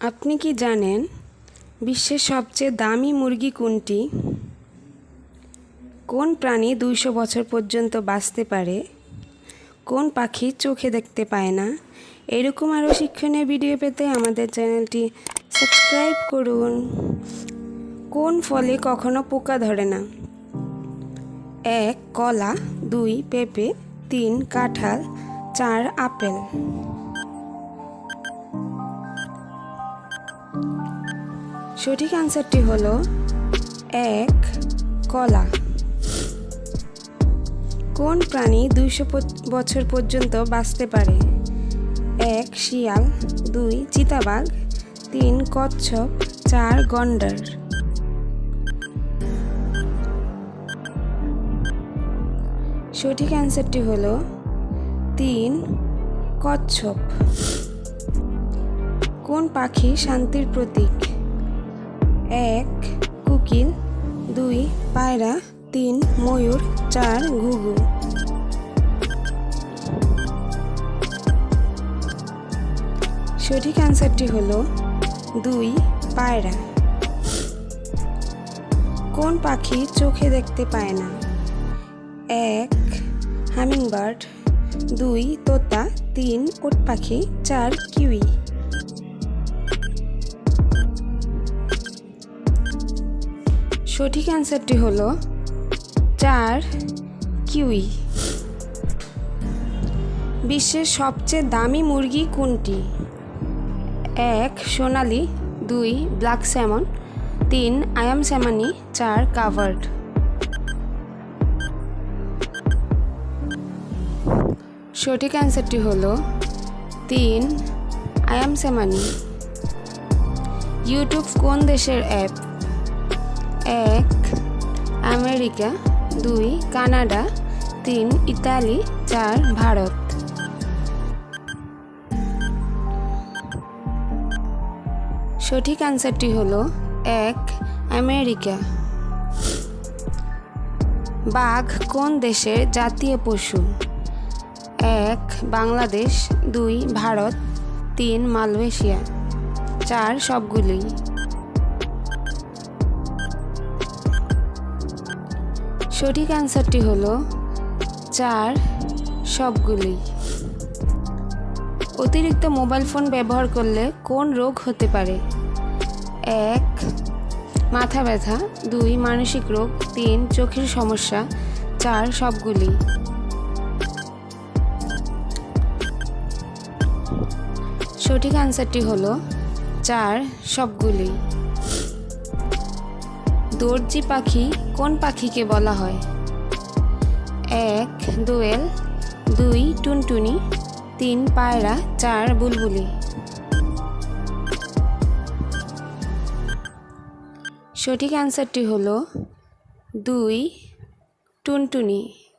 আপনি কি জানেন বিশ্বের সবচেয়ে দামি মুরগি কোনটি? কোন প্রাণী 200 বছর পর্যন্ত বাঁচতে পারে? কোন পাখি চোখে দেখতে পায় না? এরকম আরও শিক্ষণীয় ভিডিও পেতে আমাদের চ্যানেলটি সাবস্ক্রাইব করুন। কোন ফলে কখনো পোকা ধরে না? 1 কলা, 2 পেঁপে, 3 কাঁঠাল, 4 আপেল। সঠিক আনসারটি হলো 1 কলা। কোন প্রাণী 200 বছর পর্যন্ত বাঁচতে পারে? 1 শিয়াল, 2 চিতাবাঘ, 3 কচ্ছপ, 4 গন্ডার। সঠিক অ্যান্সারটি হলো 3 কচ্ছপ। কোন পাখি শান্তির প্রতীক? 1 কোকিল, 2 পায়রা, 3 ময়ূর, 4 ঘুঘু। সঠিক অ্যান্সারটি হলো 2 পায়রা। কোন পাখি চোখে দেখতে পায় না? 1 হামিংবার্ড, 2 তোতা, 3 উট পাখি, 4 কিউই। সঠিক অ্যান্সারটি হলো 4 কিউই। বিশ্বের সবচেয়ে দামি মুরগি কোনটি? 1 সোনালি, 2 ব্ল্যাক স্যামন, 3 আয়াম স্যামানি, 4 কাভার্ড। সঠিক অ্যান্সারটি হলো 3 আয়াম স্যামানি। ইউটিউব কোন দেশের app? 1 America, 2 Canada, 3 Italy, 4 Bharat. সঠিক অ্যান্সারটি হলো 1 আমেরিকা। বাঘ কোন দেশের জাতীয় পশু? 1 বাংলাদেশ, 2 ভারত, 3 মালয়েশিয়া, 4 সবগুলোই। সঠিক অ্যান্সারটি হলো 4 সবগুলোই। অতিরিক্ত মোবাইল ফোন ব্যবহার করলে কোন রোগ হতে পারে? 1 মাথা ব্যথা, 2 মানসিক রোগ, 3 চোখের সমস্যা, 4 সবগুলি। সঠিক অ্যান্সারটি হলো 4 সবগুলি। দর্জি পাখি কোন পাখিকে বলা হয়? 1 দোয়েল, 2 টুনটুনি, 3 পায়রা, 4 বুলবুলি। সঠিক অ্যান্সারটি হলো 2 টুনটুনি।